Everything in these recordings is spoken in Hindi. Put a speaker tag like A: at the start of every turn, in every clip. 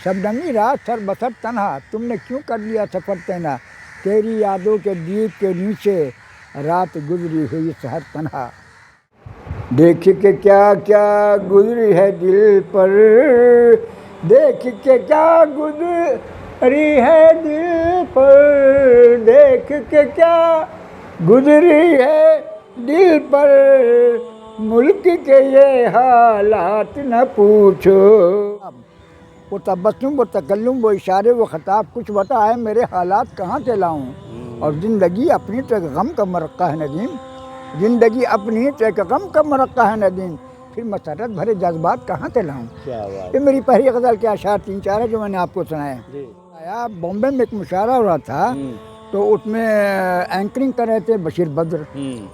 A: शबनमी रात सर बसर तन्हा, तुमने क्यों कर लिया सफ़र तैना, तेरी यादों के दीप के नीचे रात गुजरी हुई सहर तन्हा। देख के क्या क्या गुजरी है दिल पर, देख के क्या गुजरी है दिल पर, देख के क्या गुजरी है दिल पर, मुल्क के ये हालात न पूछो। वो तबस्सुम, वो तकल्लुम, वो इशारे, वो ख़िताब, कुछ बता है मेरे हालात कहाँ से लाऊं। और ज़िंदगी अपनी तो एक गम का मरक़्क़ा है नदीम, ज़िंदगी अपनी तो एक गम का मरक़्क़ा है नदीम, फिर मसरत भरे जज्बात कहाँ से लाऊं। ये मेरी पहली गज़ल के अशार 3-4 है जो मैंने आपको सुनाए। आया बॉम्बे में एक मुशायरा हो रहा था, तो उसमें एंकरिंग कर रहे थे बशीर बद्र,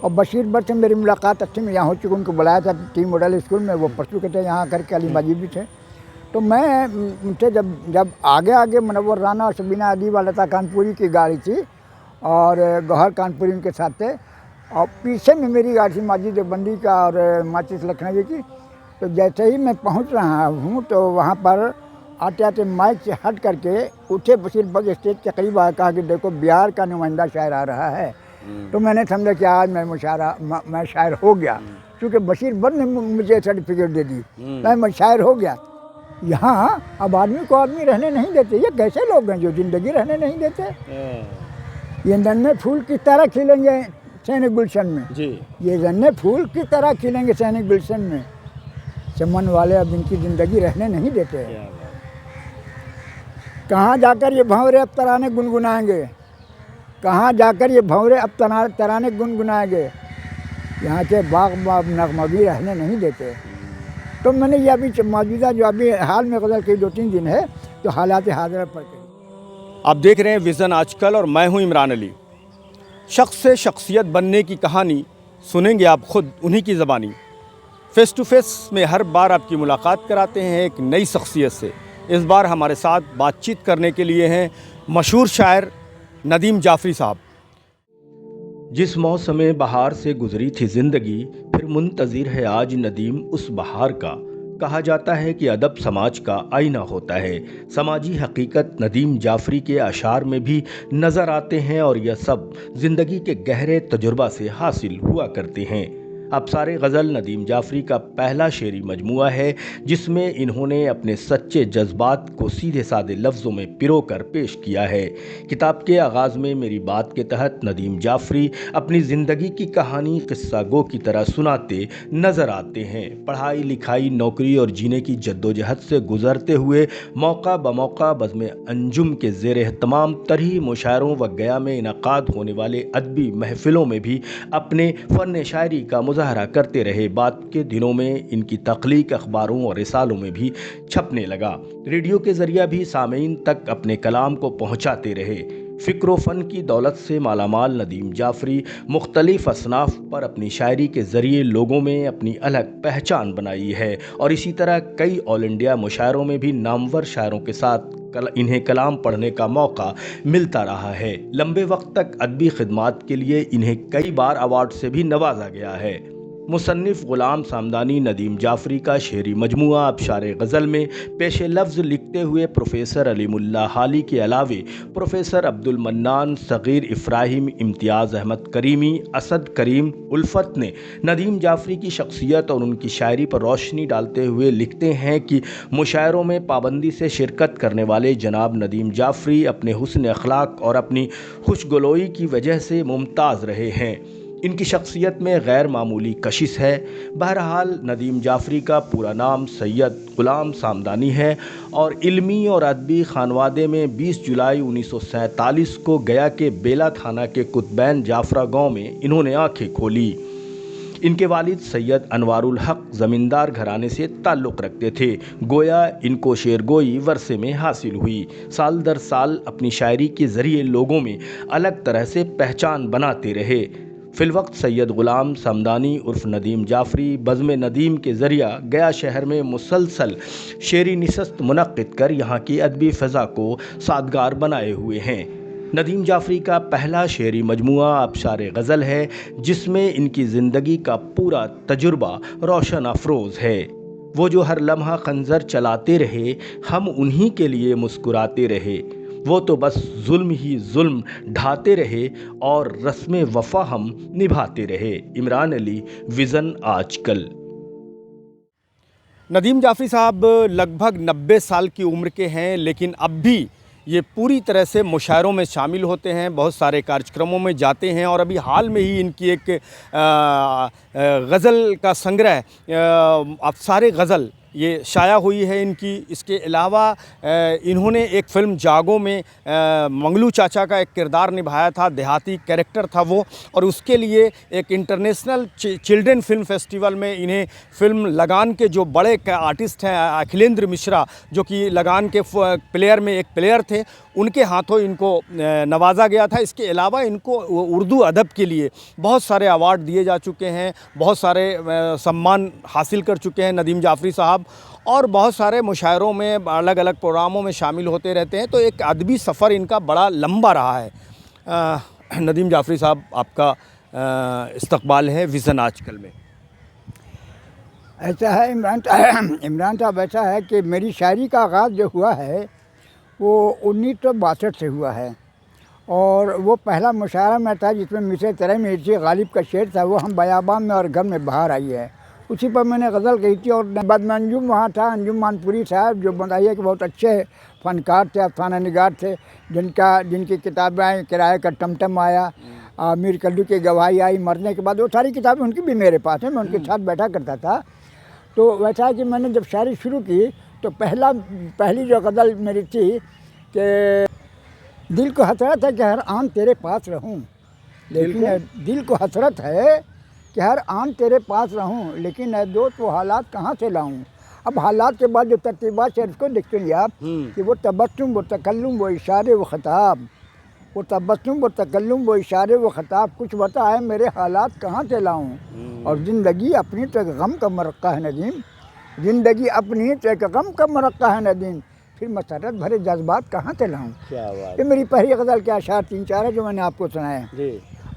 A: और बशीर बद्र से मेरी मुलाकात अच्छी में यहाँ हो चुकी, उनको बुलाया था टी मॉडल स्कूल में, वो पढ़ चुके थे यहाँ करके, अली माजिद भी थे। तो मैं उनसे जब आगे आगे मुनव्वर राना और शबीना अदीब व लता कानपुरी की गाड़ी थी और गौहर कानपुरी उनके साथ थे, और पीछे में मेरी गाड़ी थी माजिद देवबंदी का और माचिस लखनवी की। तो जैसे ही मैं पहुंच रहा हूं तो वहां पर आते आते माइक से हट करके उठे बशीर बद्र स्टेज के करीब आकर कहा कि देखो बिहार का नुमाइंदा शायर आ रहा है। तो मैंने समझा कि आज मैं शायर हो गया, क्योंकि बशीर बद्र ने मुझे सर्टिफिकेट दे दी, मैं शायर हो गया। यहाँ अब आदमी को आदमी रहने नहीं देते, ये कैसे लोग हैं जो ज़िंदगी रहने नहीं देते। ये नन्हे फूल की तरह खिलेंगे सैनिक गुलशन में जी, ये नन्हे फूल की तरह खिलेंगे सैनिक गुलशन में, चमन वाले अब इनकी ज़िंदगी रहने नहीं देते। कहाँ जाकर ये भंवरे अब तराने गुनगुनाएंगे, कहाँ जाकर ये भंवरे अब तराने गुनगुनाएंगे, यहाँ के बाग नगमगी रहने नहीं देते। तो मैंने ये अभी मौजूदा जो अभी हाल में गज़ल के 2-3 दिन है, तो हालात हाज़िर पर कही।
B: आप देख रहे हैं विज़न आजकल और मैं हूं इमरान अली। शख्स से शख्सियत बनने की कहानी सुनेंगे आप खुद उन्हीं की ज़बानी। फ़ेस टू फेस में हर बार आपकी मुलाकात कराते हैं एक नई शख्सियत से। इस बार हमारे साथ बातचीत करने के लिए हैं मशहूर शायर नदीम जाफ़री साहब। जिस मौसम बहार से गुजरी थी ज़िंदगी, फिर मुंतज़िर है आज नदीम उस बहार का। कहा जाता है कि अदब समाज का आईना होता है। समाजी हकीकत नदीम जाफ़री के अशार में भी नज़र आते हैं और यह सब ज़िंदगी के गहरे तजुर्बा से हासिल हुआ करते हैं। अब सारे गज़ल नदीम जाफ़री का पहला शेरी मजमुआ है, जिसमें इन्होंने अपने सच्चे जज्बात को सीधे साधे लफ्ज़ों में पिरोकर पेश किया है। किताब के आगाज़ में मेरी बात के तहत नदीम जाफ़री अपनी ज़िंदगी की कहानी किस्सा गो की तरह सुनाते नज़र आते हैं। पढ़ाई लिखाई, नौकरी और जीने की जद्दोजहद से गुज़रते हुए मौका बमौका बज़्म अंजुम के ज़ेर एहतमाम तरही मुशायरों व गया में इनक़ाद होने वाले अदबी महफ़िलों में भी अपने फ़न शायरी का मुज़ाहरा करते रहे। बाद के दिनों में इनकी तख्लीक अखबारों और रिसालों में भी छपने लगा। रेडियो के ज़रिए भी सामीन तक अपने कलाम को पहुँचाते रहे। फ़िक्र फ़न की दौलत से मालामाल नदीम जाफ़री मुख्तलिफ़ असनाफ़ पर अपनी शायरी के ज़रिए लोगों में अपनी अलग पहचान बनाई है और इसी तरह कई ऑल इंडिया मुशायरों में भी नामवर शायरों के साथ इन्हें कलाम पढ़ने का मौका मिलता रहा है। लंबे वक्त तक अदबी खिदमात के लिए इन्हें कई बार अवार्ड से भी नवाजा गया है। मुसन्निफ़ ग़ुलाम सामदानी नदीम जाफ़री का शेरी मजमुआ अबशार गज़ल में पेश लफ्ज़ लिखते हुए प्रोफेसर अलीमुल्ला हाली के अलावे प्रोफेसर अब्दुल मन्नान, सग़ीर इफ्राहिम, इम्तियाज़ अहमद करीमी, असद करीम उल्फ़त ने नदीम जाफ़री की शख्सियत और उनकी शायरी पर रोशनी डालते हुए लिखते हैं कि मुशायरों में पाबंदी से शिरकत करने वाले जनाब नदीम जाफ़री अपने हुस्न अखलाक और अपनी खुशगलोई की वजह से मुमताज़ रहे हैं। इनकी शख्सियत में गैर मामूली कशिश है। बहरहाल नदीम जाफ़री का पूरा नाम सैयद ग़ुलाम सामदानी है और इल्मी और अदबी खानवादे में 20 जुलाई 1947 को गया के बेला थाना के कुतबैन जाफ़रा गांव में इन्होंने आंखें खोली। इनके वालिद सैयद अनवारुल हक ज़मींदार घराने से ताल्लुक़ रखते थे। गोया इनको शेरगोई वर्से में हासिल हुई। साल दर साल अपनी शायरी के ज़रिए लोगों में अलग तरह से पहचान बनाते रहे। फ़िलवक्त सैयद ग़ुलाम सामदानी उर्फ़ नदीम जाफ़री बज़्म नदीम के ज़रिया गया शहर में मुसलसल शेरी निशस्त मुनक़्क़िद कर यहाँ की अदबी फ़ज़ा को सादगार बनाए हुए हैं। नदीम जाफ़री का पहला शेरी मजमुआ अबशार गज़ल है, जिसमें इनकी ज़िंदगी का पूरा तजुर्बा रोशन अफरोज़ है। वो जो हर लम्हा खंजर चलाते रहे, हम उन्हीं के लिए मुस्कुराते रहे। वो तो बस जुल्म ही जुल्म ढाते रहे और रस्म वफा हम निभाते रहे। इमरान अली, विज़न आजकल। नदीम जाफ़री साहब लगभग 90 साल की उम्र के हैं, लेकिन अब भी ये पूरी तरह से मुशायरों में शामिल होते हैं, बहुत सारे कार्यक्रमों में जाते हैं। और अभी हाल में ही इनकी एक गज़ल का संग्रह अफ़सारे गज़ल ये शाया हुई है इनकी। इसके अलावा इन्होंने एक फ़िल्म जागो में मंगलू चाचा का एक किरदार निभाया था, देहाती कैरेक्टर था वो, और उसके लिए एक इंटरनेशनल चिल्ड्रन फिल्म फेस्टिवल में इन्हें फ़िल्म लगान के जो बड़े आर्टिस्ट हैं अखिलेंद्र मिश्रा, जो कि लगान के प्लेयर में एक प्लेयर थे, उनके हाथों इनको नवाजा गया था। इसके अलावा इनको उर्दू अदब के लिए बहुत सारे अवार्ड दिए जा चुके हैं, बहुत सारे सम्मान हासिल कर चुके हैं नदीम जाफ़री साहब, और बहुत सारे मुशायरों में अलग अलग प्रोग्रामों में शामिल होते रहते हैं। तो एक अदबी सफ़र इनका बड़ा लंबा रहा है। नदीम जाफ़री साहब, आपका इस्तकबाल है विज़न आजकल में।
A: ऐसा है इमरान साहब, ऐसा है कि मेरी शायरी का आगाज़ जो हुआ है वो 1962 से हुआ है, और वो पहला मुशायरा में था जिसमें मिसरे तरह मिर्ची गालिब का शेर था, वो हम बयाबान में और घर में बाहर आई है, उसी पर मैंने गज़ल कही थी। और बाद में अंजुम वहाँ था, अंजुम मानपुरी साहब, जो बताइए कि बहुत अच्छे फ़नकार थे, अफसाना निगार थे, जिनकी किताबें किराए का टमटम आया, मीर कल्लू की गवाही आई, मरने के बाद, वो सारी किताबें उनकी भी मेरे पास हैं, मैं उनके साथ बैठा करता था। तो वैसा है कि मैंने जब शायरी शुरू की तो पहली जो गज़ल मेरी थी कि दिल को हसरत है कि हर आन तेरे पास रहूं, लेकिन दिल को हसरत है कि हर आन तेरे पास रहूं, लेकिन है दोस्त वो हालात कहाँ से लाऊं। अब हालात के बाद जो तरतीबात शेर को देखते हैं आप कि वो तबस्सुम, वो तकल्लुम, वो इशारे, वो ख़िताब, वो तबस्सुम, वो तकल्लुम, वो इशारे, वो ख़िताब, कुछ बता है मेरे हालात कहाँ से लाऊं। और ज़िंदगी अपनी तो एक गम का मरक्का है नदीम, ज़िंदगी अपनी तो एक गम का मरक्का है नदीम, फिर मसरत भरे जज्बात कहाँ से लाऊं। ये मेरी पहली गज़ल के अशार 3-4 है जो मैंने आपको सुनाए हैं।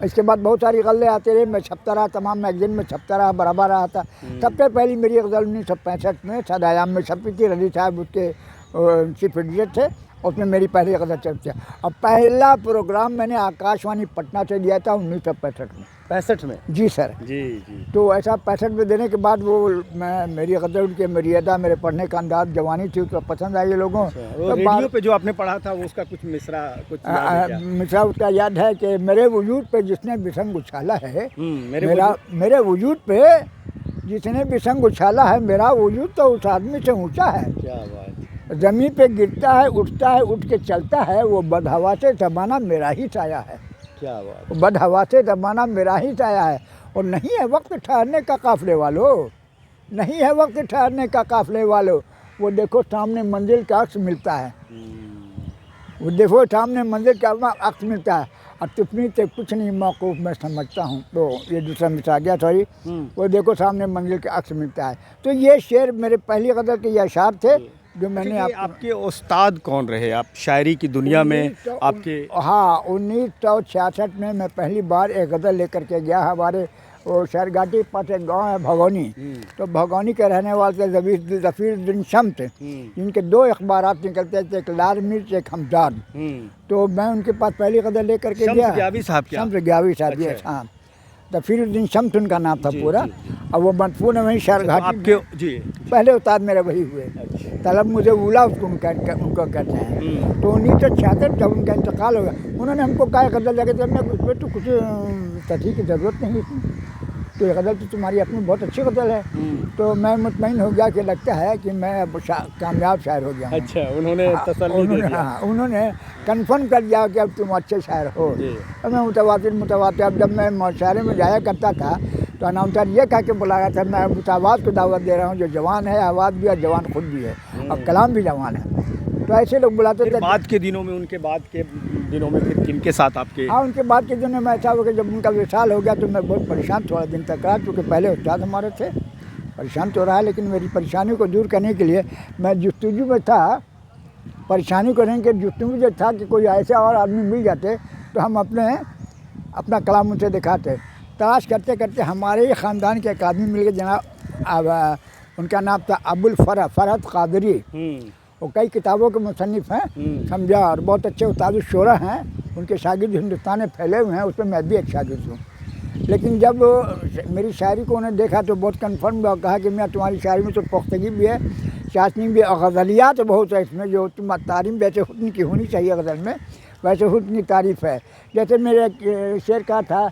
A: इसके बाद बहुत सारी गज़लें आते रहे, मैं छपता रहा, तमाम मैगज़ीन में छपता रहा, बराबर रहा था। सबसे पहली मेरी गज़ल 1965 में सदायाम में छपी थी, रली साहब उसके चीफ एडिटर थे, उसमें मेरी पहली गज़ल चलती है। अब पहला प्रोग्राम मैंने आकाशवाणी पटना से दिया था 1965 में।
B: 65 में?
A: जी सर।
B: जी।
A: तो ऐसा 65 में देने के बाद वो मेरी गज़ल, उनके मेरी अदा, मेरे पढ़ने का अंदाज़, जवानी थी, उसको पसंद आई लोगों।
B: तो रेडियो पे जो आपने पढ़ा था वो उसका कुछ मिसरा
A: मिसरा उसका याद है कि मेरे वजूद पे जिसने बिसंग उछाला है, मेरे वजूद पे जिसने बिसंग उछाला है, मेरा वजूद तो उस आदमी से ऊँचा है।
B: क्या बात।
A: ज़मीन पे गिरता है, उठता है, उठ के चलता है, वो बदहवा से ज़माना मेरा ही साया है।
B: क्या बात।
A: बदहवा से ज़माना मेरा ही साया है। और नहीं है वक्त ठहरने का काफ़िले वालों, नहीं है वक्त ठहरने का काफ़िले वालों, वो देखो सामने मंजिल का अक्स मिलता है, वो देखो सामने मंजिल का अक्स मिलता है, और तुपनी से कुछ नहीं मौकूफ़ मैं समझता हूँ। तो ये दूसरा मिसा गया, सॉरी, वो देखो सामने मंजिल का अक्स मिलता है। तो ये शेर मेरे पहली गज़ल के ये अशार थे जो मैंने
B: आपके उस्ताद कौन रहे आप शायरी की दुनिया में आपके?
A: हाँ, 1966 में मैं पहली बार एक गज़ल लेकर के गया। हमारे वो शहरघाटी पास एक गाँव है भगोनी, तो भगोनी के रहने वाले ज़फ़ीरुद्दीन शम्स, जिनके 2 अखबारात निकलते थे, एक लाल मिर्च, एक हमदाद। तो मैं उनके पास पहली गज़ल लेकर के गया।
B: शम्स ग्यावी साहब,
A: हाँ, ज़फ़ीरुद्दीन शम्स उनका नाम था पूरा, और वो मदफून है वहीं शहरघाटी
B: आपके। जी।
A: पहले उस्ताद मेरे वही हुए। तलब मुझे उला उसको उनको कहते हैं। तो 1966 जब उनका इंतकाल हो गया, उन्होंने हमको कहा गज़ल लगे, तो हमने उसमें तो कुछ तथी की ज़रूरत नहीं थी, तो ये गज़ल तो तुम्हारी अपनी बहुत अच्छी गज़ल है। तो मैं मुतमईन हो गया कि लगता है कि मैं अब कामयाब शायर हो गया हूँ।
B: अच्छा, उन्होंने तसल्ली दे दिया।
A: हाँ, उन्होंने कन्फर्म कर दिया कि अब तुम अच्छे शायर हो। तो मैं मुतवातिर अब जब मैं मुशायरे में जाया करता था तो अनाउंसर ये कह के बुलाया था, मैं उस आवाज़ को दावत दे रहा हूँ जो जवान है, आवाज़ भी और जवान खुद भी है, और कलाम भी जवान है। तो ऐसे लोग बुलाते थे।
B: बाद के दिनों में, उनके बाद के दिनों में फिर किनके साथ आपके?
A: हाँ, उनके बाद के दिनों में ऐसा हो गया जब उनका विशाल हो गया तो मैं बहुत परेशान थोड़ा दिन तक रहा, क्योंकि पहले उस्ताद हमारे थे। परेशान तो रहा, लेकिन मेरी परेशानी को दूर करने के लिए मैं जुस्तजू में था। परेशानी को रहने के जुस्तजू जो था कि कोई ऐसे और आदमी मिल जाते तो हम अपना कलाम उनसे दिखाते। तलाश करते करते हमारे ही ख़ानदान के एक आदमी मिल गए, जनाब उनका नाम था अबुल फरहत कादरी। वो कई किताबों के मुसन्निफ़ हैं, समझा, और बहुत अच्छे उस्ताद शोरा हैं। उनके शागिर्द हिंदुस्तान में फैले हुए हैं, उसमें मैं भी एक शागिर्द हूँ। लेकिन जब मेरी शायरी को उन्होंने देखा तो बहुत कन्फर्म हुआ, कहा कि मैं तुम्हारी शायरी में तो पुख्तगी भी है, चाशनी भी, और गज़लियात बहुत है इसमें, जो तुम तारीफ़ जैसे हुस्न की होनी चाहिए गज़ल में, वैसे हुस्न की तारीफ़ है। जैसे मेरे एक शेर कहा था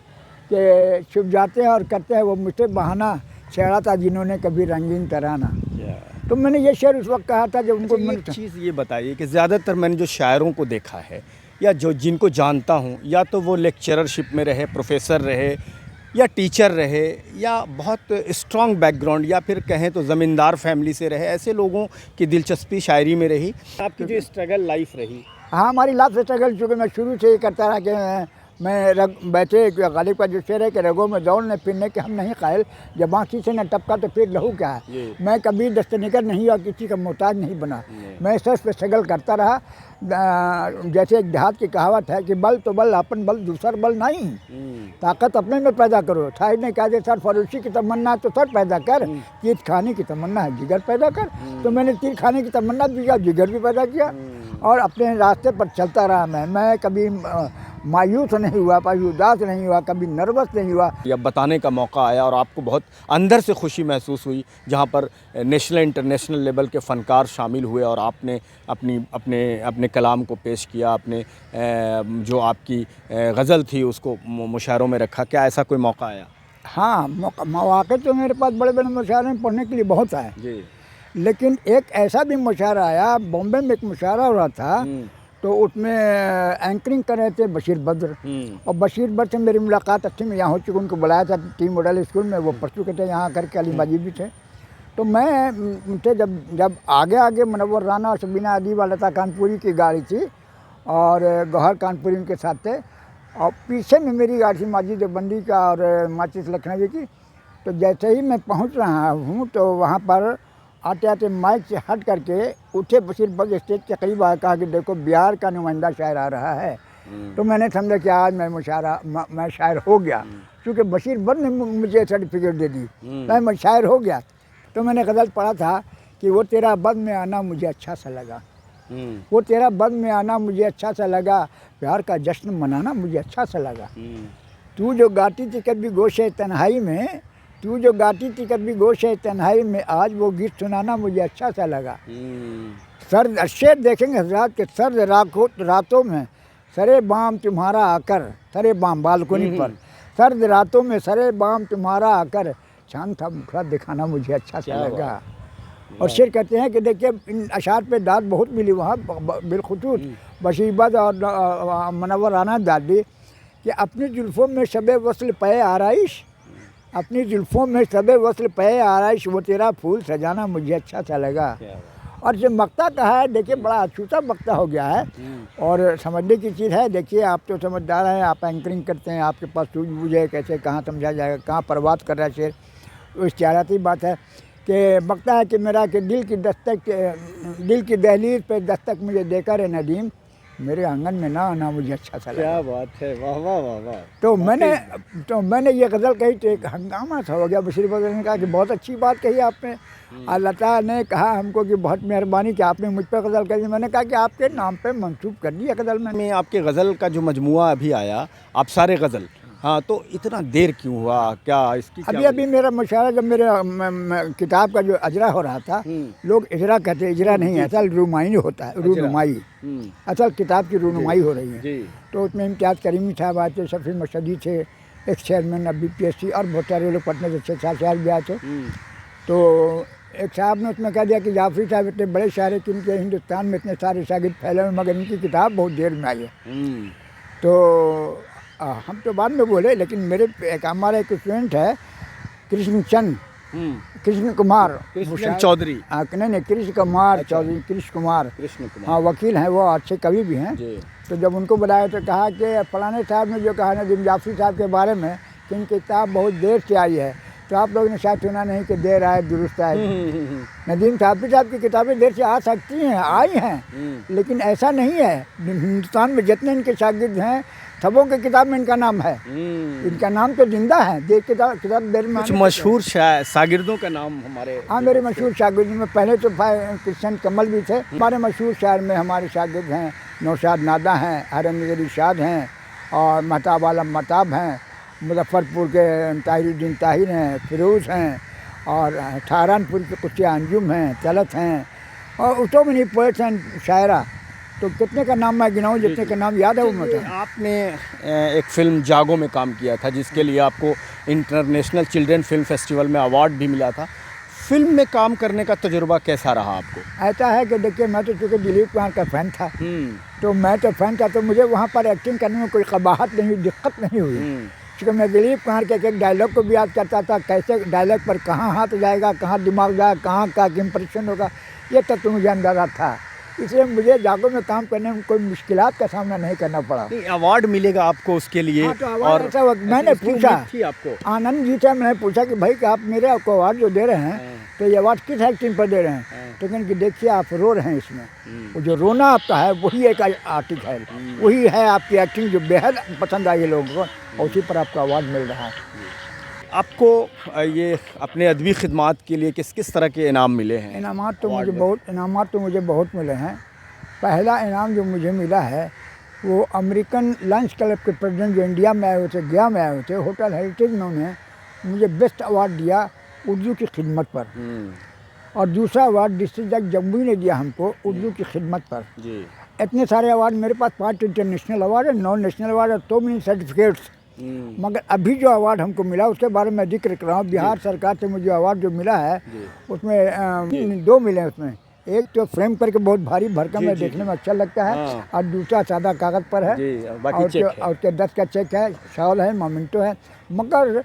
A: कि छुप जाते हैं और करते हैं वो मुझसे बहाना, छेड़ा था जिन्होंने कभी रंगीन तराना। तो मैंने ये शेर उस वक्त कहा था जब उनको
B: एक चीज़ ये बताइए कि ज़्यादातर मैंने जो शायरों को देखा है या जो जिनको जानता हूँ, या तो वो लेक्चररशिप में रहे, प्रोफेसर रहे, या टीचर रहे, या बहुत स्ट्रॉन्ग बैकग्राउंड, या फिर कहें तो ज़मींदार फैमिली से रहे, ऐसे लोगों की दिलचस्पी शायरी में रही। आपकी जो स्ट्रगल लाइफ रही।
A: हाँ, हमारी लाइफ स्ट्रगल, चूँकि मैं शुरू से ही करता रहा कि मैं बैठे गालिब का जो शेर है कि रगों में दौड़ने फिरने के हम नहीं कायल, जब आँखी से न टपका तो फिर लहू क्या है। मैं कभी दस्तनिगर नहीं और किसी का मोहताज नहीं बना, मैं सच पे स्ट्रगल करता रहा। जैसे एक देहात की कहावत है कि बल तो बल अपन बल दूसर बल नहीं, ताकत अपने में पैदा करो। शायद ने कहा सर फरोशी की तमन्ना तो सर पैदा कर, तीर खाने की तमन्ना है जिगर पैदा कर। तो मैंने तीर खाने की तमन्ना भी किया, जिगर भी पैदा किया, और अपने रास्ते पर चलता रहा। मैं कभी मायूस नहीं हुआ, कभी उदास नहीं हुआ, कभी नर्वस नहीं हुआ।
B: अब बताने का मौका आया और आपको बहुत अंदर से खुशी महसूस हुई, जहाँ पर नेशनल इंटरनेशनल लेवल के फ़नकार शामिल हुए और आपने अपने कलाम को पेश किया, अपने जो आपकी गज़ल थी उसको मुशायरों में रखा। क्या ऐसा कोई मौका आया?
A: हाँ, मौके तो मेरे पास बड़े बड़े मुशायरे में पढ़ने के लिए बहुत आए जी, लेकिन एक ऐसा भी मुशायरा आया, बॉम्बे में एक मुशायरा हो रहा था, तो उसमें एंकरिंग कर रहे थे बशीर बद्र, और बशीर बद्र से मेरी मुलाकात अच्छी में यहाँ हो चुकी। उनको बुलाया था टी मॉडल स्कूल में, वो पढ़ चुके थे यहाँ करके, अली माजिद भी थे। तो मैं उनसे जब आगे मुनव्वर राना और सबीना अदीब लता कानपुरी की गाड़ी थी और गौहर कानपुरी उनके साथ थे, और पीछे में मेरी गाड़ी थी माजिद बंदी का और माचिस लखनवी की। तो जैसे ही मैं पहुँच रहा हूँ तो वहाँ पर आते आते माइक से हट करके उठे बशीर बद्र स्टेज के करीब आया, कहा कि देखो बिहार का नुमाइंदा शायर आ रहा है। तो मैंने समझा कि आज मैं शायर हो गया, क्योंकि बशीर बद्र ने मुझे सर्टिफिकेट दे दी, मैं शायर हो गया। तो मैंने गज़ल पढ़ा था कि वो तेरा बद में आना मुझे अच्छा सा लगा, वो तेरा बद में आना मुझे अच्छा सा लगा, प्यार का जश्न मनाना मुझे अच्छा सा लगा। तू जो गाती थी कभी गोशे तन्हाई में, तू जो गाती थी कभी गोशे तन्हाई में, आज वो गीत सुनाना मुझे अच्छा सा लगा। सर्द शेर देखेंगे हजरात के, सर्द रातों में सरे बाम तुम्हारा आकर, सरे बाम बालकोनी पर, सर्द रातों में सरे बाम तुम्हारा आकर, चांद था मुखड़ा दिखाना मुझे अच्छा सा लगा। और शेर कहते हैं कि देखिए इन अशार पे दाद बहुत मिली वहाँ बिलखुसूस बशीर बद्र और मुनव्वर राना दाद दी कि अपनी जुल्फ़ों में शबे वस्ल पे आराइश, अपनी जुल्फ़ों में शबे वस्ल पे आराइश, वो तेरा फूल सजाना मुझे अच्छा सा लगा। और जो मक्ता कहा है, देखिए बड़ा अछूता मक्ता हो गया है और समझने की चीज़ है। देखिए आप तो समझदार हैं, आप एंकरिंग करते हैं, आपके पास सूझबूझ है कैसे कहाँ समझा जाएगा, कहाँ परवात कर रहा है शेर। तो इख्तियाराती बात है कि मक्ता है कि मेरा कि दिल की दहलीज पे दस्तक मुझे देकर है नदीम, मेरे आंगन में ना आना मुझे अच्छा सा लगा।
B: क्या बात है, वाह वाह वाह वाह।
A: तो मैंने ये गज़ल कही तो एक हंगामा सा हो गया। बशीर बद्र ने कहा कि बहुत अच्छी बात कही आपने। लता ने कहा हमको कि बहुत मेहरबानी कि आपने मुझ पर गज़ल कही। मैंने कहा कि आपके नाम पे मंसूब कर दिया गज़ल में।
B: आपके गज़ल का जो मजमुआ अभी आया, आप सारे गज़ल, हाँ, तो इतना देर क्यों हुआ, क्या इसकी
A: अभी मेरा मुशायरा जब मेरे किताब का जो अजरा हो रहा था, लोग इजरा कहते हैं, इजरा नहीं है, असल रूनुमाई होता है, रूनुमाई, असल किताब की रूनुमाई हो रही है। तो उसमें इम्तियाज़ करीमी साहब आए थे, शफी मशदी थे, एक चेयरमैन अब BPSC और बहुत सारे लोग पटने से 6 साल भी आए थे। तो एक साहब ने उसमें कह दिया कि जाफरी साहब इतने बड़े शायर हैं कि इनके हिंदुस्तान में इतने सारे शागिर्द फैले हुए, मगर इनकी किताब बहुत देर में आई है। तो हम तो बाद में बोले, लेकिन मेरे एक हमारा एक स्टूडेंट है कृष्ण कुमार
B: चौधरी,
A: नहीं कृष्ण कुमार चौधरी, कृष्ण कुमार, हाँ, वकील हैं वो, अच्छे कवि भी हैं। तो जब उनको बुलाया तो कहा कि फलाने साहब ने जो कहा नदीम जाफरी साहब के बारे में कि इनकी किताब बहुत देर से आई है, तो आप लोगों ने शायद सुना नहीं कि देर आए दुरुस्त आए। नदीम साहब की किताबें देर से आ सकती हैं, आई हैं, लेकिन ऐसा नहीं है। हिंदुस्तान में जितने इनके शागिर्द हैं सबों के किताब में इनका नाम है। इनका नाम तो जिंदा है। देर किताब देर में
B: कुछ मशहूर शागिर्दों का नाम हमारे।
A: हाँ, मेरे मशहूर शागिर्द में पहले तो कृष्ण कमल भी थे। हमारे मशहूर शायर में हमारे शागिर्द हैं नौशाद नादा हैं, हरमनगर इरशाद हैं, और महताब आलम महताब हैं, मुजफ्फरपुर के ताहिरुद्दीन ताहिर हैं, फिरोज़ हैं, और सहारनपुर के कुछ अंजुम हैं, तलत हैं, और तो मनी पोएट्स हैं, शायरा। तो कितने का नाम मैं गिनाऊँ, जितने का नाम याद है वो मतलब।
B: आपने एक फ़िल्म जागो में काम किया था जिसके लिए आपको इंटरनेशनल चिल्ड्रन फिल्म फेस्टिवल में अवार्ड भी मिला था। फिल्म में काम करने का तजुर्बा कैसा रहा आपको? ऐसा
A: है कि देखिए, मैं तो चूँकि दिलीप कुमार का फ़ैन था, तो मैं तो फ़ैन था, तो मुझे वहाँ पर एक्टिंग करने में कोई कबाहत नहीं हुई, दिक्कत नहीं हुई। क्योंकि मैं दिलीप कुमार के एक डायलॉग को भी याद करता था, कैसे डायलॉग पर कहाँ हाथ जाएगा, कहाँ दिमाग जाएगा, कहाँ का इम्प्रेशन होगा, ये तक तो मुझे अंदाज़ा था। इसलिए मुझे जागो में काम करने में कोई मुश्किलात का सामना नहीं करना पड़ा।
B: अवार्ड मिलेगा आपको उसके लिए?
A: हाँ, तो और ऐसा मैंने पूछा
B: आपको,
A: आनंद जी से मैंने पूछा कि भाई कि आप मेरे आपको अवार्ड जो दे रहे हैं तो ये अवार्ड किस एक्टिंग पर दे रहे हैं? तो कहने कि देखिए आप रो रहे हैं, इसमें वो जो रोना आपका है वही एक आर्टिक है, वही है आपकी एक्टिंग जो बेहद पसंद आई है लोगों को, और उसी पर आपका अवार्ड मिल रहा है।
B: आपको ये अपने अदबी खिदमात के लिए किस किस तरह के इनाम मिले हैं?
A: इनामात तो मुझे बहुत मिले हैं। पहला इनाम जो मुझे मिला है वो अमेरिकन लंच क्लब के प्रेसिडेंट जो इंडिया में आए हुए थे, गया में आए हुए थे, होटल हेरिटेज में उन्होंने मुझे बेस्ट अवार्ड दिया उर्दू की खिदमत पर। और दूसरा अवार्ड डिस्ट्रिक्ट जज जम्मू ने दिया हमको उर्दू की खिदमत पर। इतने सारे अवार्ड मेरे पास, 5 इंटरनेशनल अवार्ड है, 9 नेशनल अवार्ड है, तो मेनी सर्टिफिकेट्स। मगर अभी जो अवार्ड हमको मिला उसके बारे में जिक्र कर रहा हूँ। बिहार सरकार से मुझे अवार्ड जो मिला है उसमें 2 मिले। उसमें एक तो फ्रेम करके बहुत भारी भरकम है, देखने में अच्छा लगता है, और दूसरा सादा कागज़ पर है, और उसके 10 का चेक है, शॉल है, मोमेंटो है। मगर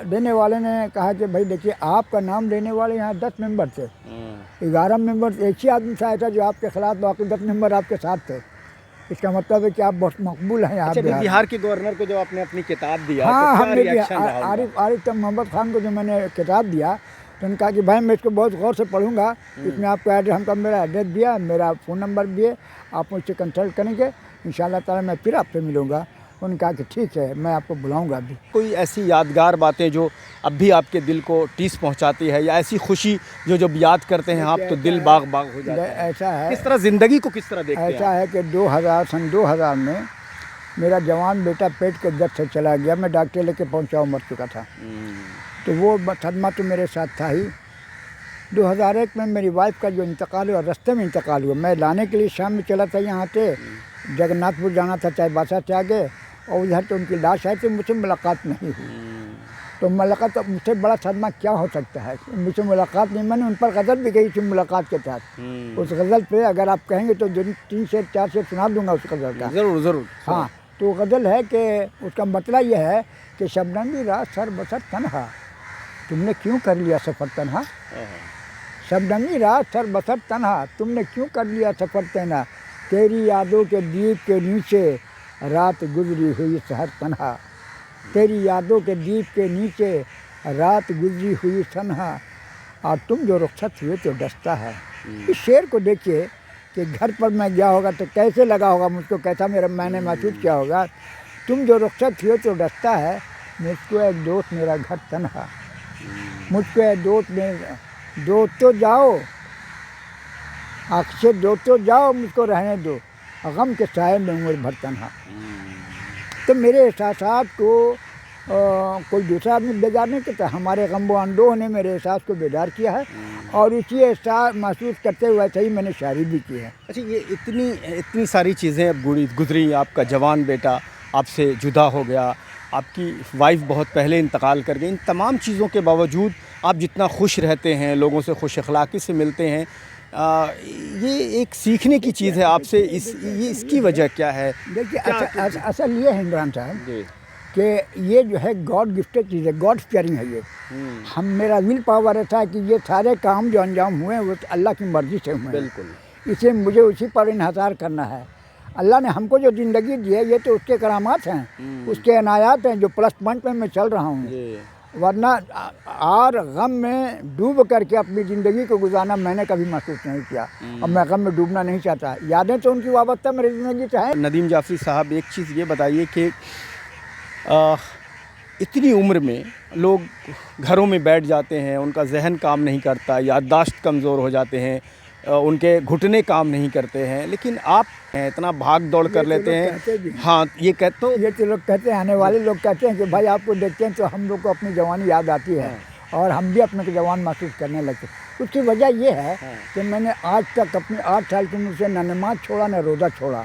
A: देने वाले ने कहा कि भाई देखिए, आपका नाम लेने वाले यहाँ 10 मेंबर थे, 11 मेंबर एक ही आदमी से आया था जो आपके खिलाफ, बाकी 10 मेंबर आपके साथ थे। इसका मतलब है कि आप बहुत मकबूल हैं यहाँ।
B: अच्छा, बिहार के गवर्नर को जब आपने अपनी किताब दिया,
A: हाँ,
B: तो
A: हमने दिया। आरिफ मोहम्मद खान को जो मैंने किताब दिया तो उन्होंने कहा कि भाई मैं इसको बहुत गौर से पढ़ूंगा, इसमें आपको एड्रेस, हमका मेरा एड्रेस दिया, मेरा फ़ोन नंबर भी है, आप मुझसे कंसल्ट करेंगे, इंशाल्लाह ताला मैं फिर आपसे मिलूँगा। उन्होंने कहा कि ठीक है, मैं आपको बुलाऊंगा अभी।
B: कोई ऐसी यादगार बातें जो अब भी आपके दिल को टीस पहुंचाती है, या ऐसी खुशी जो जब याद करते हैं आप तो दिल बाग बाग हो जाता है?
A: ऐसा है,
B: किस तरह ज़िंदगी को किस तरह देखते हैं?
A: ऐसा है कि सन 2000 में मेरा जवान बेटा पेट के दर्द से चला गया। मैं डॉक्टर लेके पहुंचा, मर चुका था। तो वो सदमा तो मेरे साथ था ही। 2001 में मेरी वाइफ का जो इंतकाल हुआ, रास्ते में इंतकाल हुआ। मैं लाने के लिए शाम में चला था, यहाँ से जगन्नाथपुर जाना था चाईबासा से आगे, और उधर तो उनकी लाश आई थी, मुझसे मुलाकात नहीं हुई। तो मुलाकात, तो मुझसे बड़ा सदमा क्या हो सकता है, मुझसे मुलाकात नहीं। मैंने उन पर गज़ल भी गई थी मुलाकात के तहत। उस गज़ल पे अगर आप कहेंगे तो 3 से 4 से सुना दूंगा उस गज़ल का।
B: ज़रूर।
A: हाँ, तो गज़ल है कि उसका मतलब ये है कि शबनमी रात सर बसर तन्हा, तुमने क्यों कर लिया सफ़र तन्हा। शबनमी रात सर बसर तन्हा, तुमने क्यों कर लिया सफ़र तन्हा, तेरी यादों के दीप के नीचे रात गुजरी हुई सहर तन्हा, तेरी यादों के दीप के नीचे रात गुजरी हुई तन्हा, और तुम जो रुखसत हुए तो डसता है। इस शेर को देखिए कि घर पर मैं गया होगा तो कैसे लगा होगा मुझको, कैसा मैंने महसूस किया होगा। तुम जो रुखसत हुए तो डसता है, मुझको एक दोस्त मेरा घर तन्हा, मुझको एक दोस्त मेरा, दोस्त तो जाओ अक्सर, दोस्त तो जाओ, मुझको रहने दो गम के साए में उम्र भर तन्हा। तो मेरे एहसास को कोई दूसरा आदमी बेदार नहीं करता, हमारे गम व अंडोह ने मेरे एहसास को बेदार किया है, और इसी एहसास महसूस करते हुए ऐसे ही मैंने शायरी भी की है।
B: अच्छा, ये इतनी सारी चीज़ें अब गुजरी, आपका जवान बेटा आपसे जुदा हो गया, आपकी वाइफ बहुत पहले इंतकाल कर गई, इन तमाम चीज़ों के बावजूद आप जितना खुश रहते हैं, लोगों से खुश अखलाक़ी से मिलते हैं, ये एक सीखने की चीज़ है आपसे। इसकी वजह क्या है?
A: देखिए, असल ये है इमरान साहब कि ये जो है गॉड गिफ्टेड चीज़ है, गॉड स्पेयरिंग है ये। हम, मेरा विल पावर ऐसा है कि ये सारे काम जो अंजाम हुए हैं वो अल्लाह की मर्ज़ी से हुए हैं।
B: बिल्कुल।
A: इसे मुझे उसी पर इन्हिसार करना है। अल्लाह ने हमको जो ज़िंदगी दी है ये तो उसके करामात हैं, उसके अनायात हैं जो प्लस पॉइंट पर मैं चल रहा हूँ। वरना और गम में डूब करके अपनी ज़िंदगी को गुजारना मैंने कभी महसूस नहीं किया और मैं गम में डूबना नहीं चाहता। यादें तो उनकी वाबस्ता मेरी ज़िंदगी से है।
B: नदीम जाफ़री साहब, एक चीज़ ये बताइए कि इतनी उम्र में लोग घरों में बैठ जाते हैं, उनका जहन काम नहीं करता, याददाश्त कमज़ोर हो जाते हैं, उनके घुटने काम नहीं करते हैं, लेकिन आप इतना भाग दौड़ कर लेते हैं। हाँ, ये कहते
A: ये तो लोग कहते हैं, आने वाले लोग कहते हैं कि भाई आपको देखते हैं तो हम लोग को अपनी जवानी याद आती है और हम भी अपने को जवान महसूस करने लगते हैं। उसकी वजह ये है कि मैंने आज तक अपनी 8 साल की उम्र से न नमाज छोड़ा न रोज़ा छोड़ा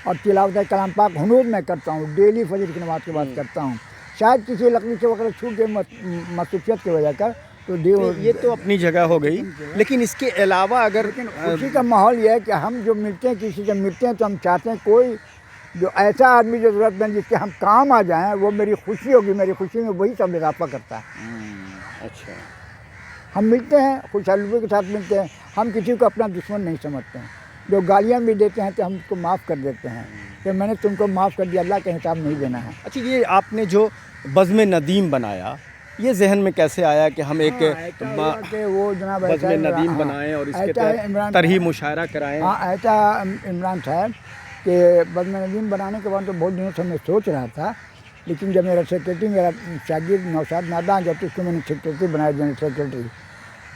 A: और तिलावत कलाम पाक हुनूर मैं करता हूँ, डेली फजर की नमाज के बाद करता हूँ। शायद किसी लकड़ी से वगैरह छूट गई मसरूफियत की वजह कर तो
B: ये तो अपनी जगह हो गई, लेकिन इसके अलावा अगर
A: खुशी का माहौल ये है कि हम जो मिलते हैं, किसी से मिलते हैं तो हम चाहते हैं कोई जो ऐसा आदमी जो ज़रूरतमंद जिसके हम काम आ जाएं, वो मेरी खुशी होगी, मेरी खुशी में वही सब इजाफा करता है।
B: अच्छा,
A: हम मिलते हैं, खुशहाली के साथ मिलते हैं, हम किसी को अपना दुश्मन नहीं समझते हैं। जो गालियाँ भी देते हैं तो हम उसको माफ़ कर देते हैं कि मैंने तुमको माफ़ कर दिया, अल्लाह का हिसाब नहीं देना है।
B: अच्छा, ये आपने जो बज़्म नदीम बनाया, ये जहन में कैसे आया कि हम एक
A: वो जनाब
B: बज़्म नदीम बनाएं और इसके तहत तरही मुशायरा कराएं?
A: हाँ, ऐसा इमरान साहब कि बज़्म नदीम बनाने के बाद तो बहुत दिनों से मैं सोच रहा था, लेकिन जब मेरा सेक्रेटरी, मेरा शागिर्द नौशाद नादा, जब उसको मैंने सेक्रेटरी बनाया, जनरल सेक्रेटरी,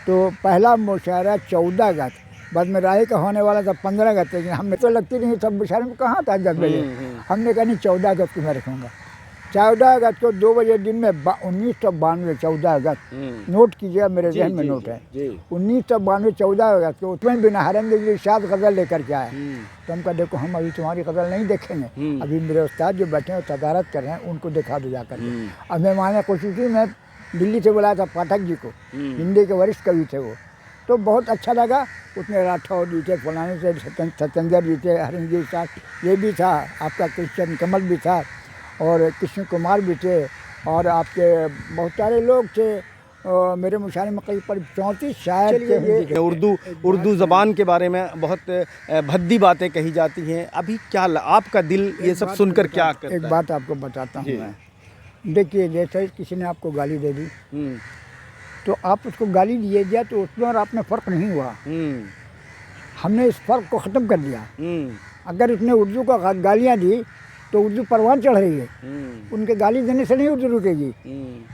A: तो पहला मुशायरा 14 अगस्त, बज़्म राही का होने वाला था 15 अगस्त, लेकिन हमें तो लगती नहीं सब मुशायरे में कहाँ था 10 बजे। हमने कहा नहीं 14 अगस्त को मैं रखूँगा। 14 अगस्त को 2 बजे दिन में 1992 14 अगस्त, नोट कीजिएगा, मेरे जहन में नोट है 1992 14 अगस्त को, उसमें बिना हरम दिल शाद गज़ल लेकर के आए। तो हम कहा देखो हम अभी तुम्हारी गज़ल नहीं देखेंगे, अभी मेरे उस्ताद जो बैठे हैं तदारत कर रहे हैं, उनको दिखा दो जाकर के। अब मेहमान खुशूसी में दिल्ली से बुलाया था पाठक जी को, हिंदी के वरिष्ठ कवि थे वो, तो बहुत अच्छा लगा। उसमें राठौर जी थे, फलाने से सत्येंद्र जी थे, हरिंदर साहब, ये भी था, आपका कृष्ण कमल भी था और कृष्ण कुमार भी थे और आपके बहुत सारे लोग थे। मेरे मुशायरे में करीब 34 शायर थे।
B: उर्दू ज़बान के बारे में बहुत भद्दी बातें कही जाती हैं, अभी क्या आपका दिल ये सब सुनकर क्या करता है?
A: एक बात आपको बताता हूँ मैं, देखिए जैसे किसी ने आपको गाली दे दी तो आप उसको गाली दिए दिया तो उसमें और आप में फ़र्क नहीं हुआ। हमने इस फ़र्क को ख़त्म कर दिया। अगर उसने उर्दू को गालियाँ दी तो उर्दू परवान चढ़ रही है, उनके गाली देने से नहीं उर्दू रुकेगी।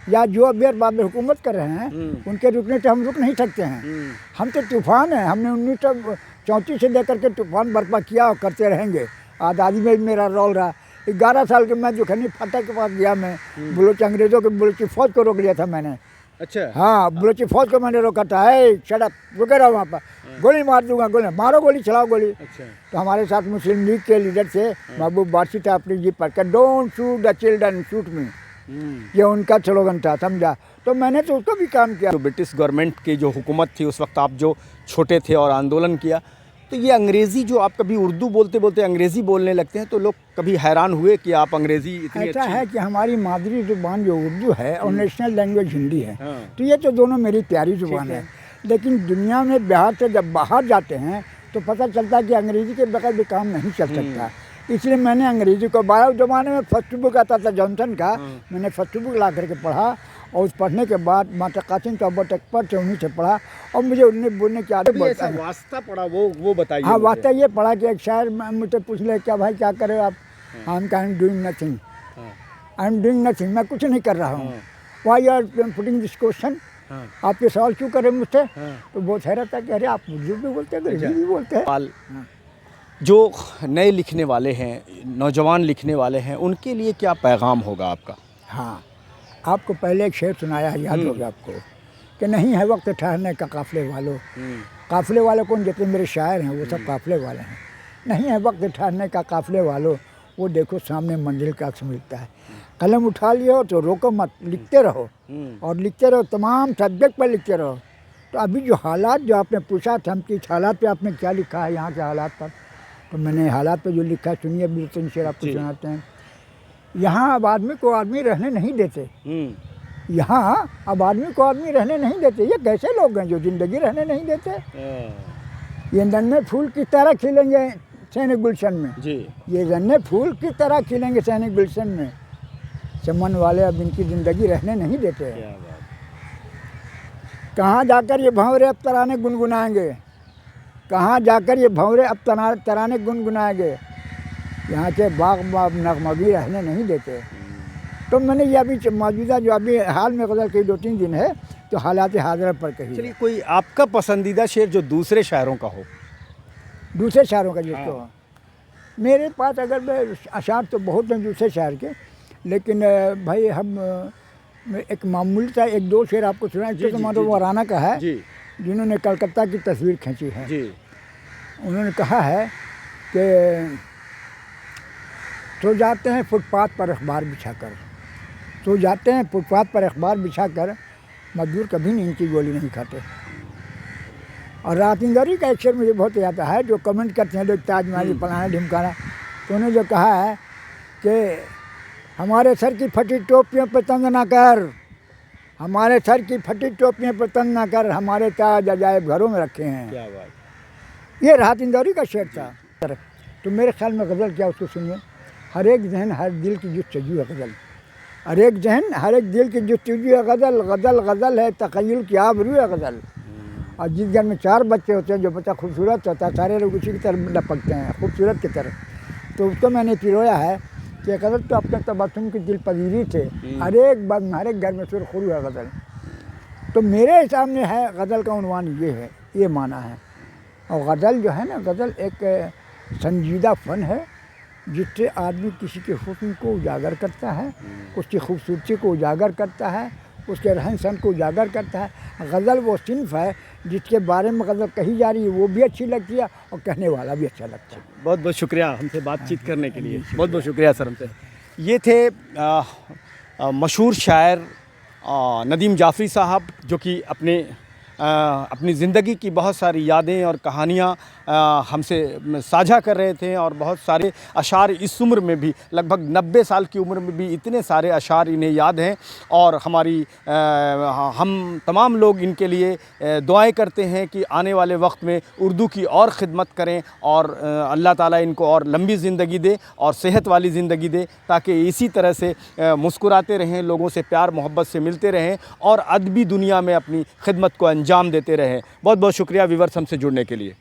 A: या जो अभी बाद में हुकूमत कर रहे हैं उनके रुकने से हम रुक नहीं सकते हैं। हम तो तूफ़ान हैं, हमने 1934 से लेकर के तूफ़ान बर्पा किया और करते रहेंगे। आज़ादी में भी मेरा रोल रहा। 11 साल के मैं जोखनी फाटक के पास गया, मैं बलोच अंग्रेज़ों के बलोची फ़ौज को रोक लिया था मैंने।
B: अच्छा,
A: हाँ, बलोची फ़ौज को मैंने रोका था, है शट रुके रहो वहाँ पर, गोली मार दूंगा, गोली मारो, गोली चलाओ गोली।
B: अच्छा।
A: तो हमारे साथ मुस्लिम लीग के लीडर थे, महबूब बारसी था, अपनी जीप पर कर don't shoot the children shoot मी, ये उनका स्लोगन था, समझा। तो मैंने तो उसको भी काम किया।
B: तो ब्रिटिश गवर्नमेंट की जो हुकूमत थी उस वक्त आप जो छोटे थे और आंदोलन किया, तो ये अंग्रेज़ी जो आप कभी उर्दू बोलते बोलते अंग्रेज़ी बोलने लगते हैं तो लोग कभी हैरान हुए कि आप अंग्रेज़ी इतनी
A: ऐसा है कि हमारी मादरी ज़ुबान जो उर्दू है और नेशनल लैंग्वेज हिंदी है, तो ये तो दोनों मेरी प्यारी ज़ुबान है। लेकिन दुनिया में बिहार से जब बाहर जाते हैं तो पता चलता है कि अंग्रेज़ी के बगैर भी काम नहीं चल सकता। इसलिए मैंने अंग्रेज़ी को 12 ज़माने में फर्स्ट बुक आता था जॉनसन का, मैंने फर्स्ट बुक ला करके पढ़ा और उस पढ़ने के बाद माता कासिम तोबत एक्सपर्ट से उन्हीं से पढ़ा और मुझे उन्हें बोलने की आदत
B: बढ़ता है। वास्ता पढ़ा वो बताइए।
A: हाँ, वास्ता ये पढ़ा कि एक शायर मुझसे पूछ ले क्या भाई क्या करे आप, I am doing nothing, I am doing nothing, मैं कुछ नहीं कर रहा हूँ। Why are putting this question, आप ये सवाल क्यों करें मुझसे? तो बहुत हैरत है कि अरे आप उर्दू भी बोलते हैं, अंग्रेजी भी बोलते हैं।
B: जो नए लिखने वाले हैं, नौजवान लिखने वाले हैं, उनके लिए क्या पैगाम होगा आपका?
A: हाँ, आपको पहले एक शेर सुनाया है, याद होगा आपको, कि नहीं है वक्त ठहरने का काफ़िले वालों। काफ़िले वाले कौन? जितने मेरे शायर हैं वो सब काफ़िले वाले हैं। नहीं है वक्त ठहरने का काफ़िले वालों, वो देखो सामने मंजिल का अक्स मिलता है। कलम उठा लियो तो रोको मत, लिखते रहो और लिखते रहो, तमाम सब्जेक्ट पर लिखते रहो। तो अभी जो हालात जो आपने पूछा था, हम किस हालात पे आपने क्या लिखा है यहाँ के हालात पर, तो मैंने हालात पे जो लिखा है सुनिए, बिल्कुल शेर आपको सुनाते हैं। यहाँ अब आदमी को आदमी रहने नहीं देते, यहाँ अब आदमी को आदमी रहने नहीं देते। ये कैसे लोग हैं जो ज़िंदगी रहने नहीं देते? ये नन्हे फूल किस तरह खिलेंगे सैनिक गुलशन में जी, ये नन्हे फूल किस तरह खिलेंगे सैनिक गुलशन में। चमन वाले अब इनकी ज़िंदगी रहने नहीं देते।
B: क्या बात।
A: कहाँ जाकर ये भंवरे अब तराने गुनगुनाएंगे, कहाँ जाकर ये भंवरे अब तराने गुनगुनाएंगे, यहाँ के बाग नगमगी रहने नहीं देते। तो मैंने ये अभी मौजूदा जो अभी हाल में गज़ल कही 2-3 दिन है, तो हालात हाज़िर पर कही।
B: चलिए, कोई आपका पसंदीदा शेर जो दूसरे शायरों का हो?
A: दूसरे शायरों का जिसको मेरे पास अगर मैं अशार तो बहुत हैं दूसरे शायर के, लेकिन भाई हम एक मामूली सा 1-2 शेर आपको सुनाएं। तो मानो वाराना का है,
B: जी
A: जिन्होंने कलकत्ता की तस्वीर खींची है।
B: जी।
A: उन्होंने कहा है कि सो जाते हैं फुटपाथ पर अखबार बिछाकर, सो जाते हैं फुटपाथ पर अखबार बिछाकर, मजदूर कभी नींद की गोली नहीं खाते। और रातिंदरी का एक शेर मुझे बहुत याद आता है, जो कमेंट करते हैं लोग ताजमहल फलाना ढिमकाना। तो उन्होंने जो कहा है कि हमारे सर की फटी टोपियों पर तंग ना कर, हमारे सर की फटी टोपियों पर तंग ना कर, हमारे ताज अजायब घरों में रखे हैं।
B: क्या बात।
A: ये राहत इंदौरी का शेर था। तो मेरे ख्याल में गज़ल क्या, उसको सुनिए। हर एक जहन हर दिल की जुस्तजू है गज़ल, हर एक जहन हर एक दिल की जुस्तजू है गज़ल, गज़ल गज़ल है तख़य्युल की आबरू है गज़ल। और जिस घर में 4 बच्चे होते हैं, जो बच्चा खूबसूरत होता है, सारे लोग उसी की तरफ लपकते हैं, खूबसूरत की तरफ। तो उसको मैंने पिरोया है कि गज़ल तो अपने तबस्सुम की दिल पजीरी थे, हर एक घर में सुरखरू है गज़ल। तो मेरे सामने है गज़ल का उन्वान ये है, ये माना है। और गज़ल जो है ना, गज़ल एक संजीदा फ़न है, जिससे आदमी किसी के हुस्न को उजागर करता है, उसकी खूबसूरती को उजागर करता है, उसके रहन सहन को उजागर करता है। गज़ल वो सिन्फ़ है जिसके बारे में गज़ल कही जा रही है, वो भी अच्छी लगती है और कहने वाला भी अच्छा लगता है।
B: बहुत बहुत शुक्रिया हमसे बातचीत करने के लिए, बहुत बहुत शुक्रिया सर हमसे। ये थे मशहूर शायर नदीम जाफ़री साहब, जो कि अपनी ज़िंदगी की बहुत सारी यादें और कहानियाँ हमसे साझा कर रहे थे। और बहुत सारे अशार इस उम्र में भी, लगभग 90 साल की उम्र में भी इतने सारे अशार इन्हें याद हैं। और हम तमाम लोग इनके लिए दुआएं करते हैं कि आने वाले वक्त में उर्दू की और ख़िदमत करें, और अल्लाह ताला इनको और लंबी ज़िंदगी दे और सेहत वाली ज़िंदगी दे, ताकि इसी तरह से मुस्कुराते रहें, लोगों से प्यार मोहब्बत से मिलते रहें और अदबी दुनिया में अपनी खिदमत को अंजाम देते रहें। बहुत बहुत शुक्रिया व्यूअर्स हमसे जुड़ने के लिए।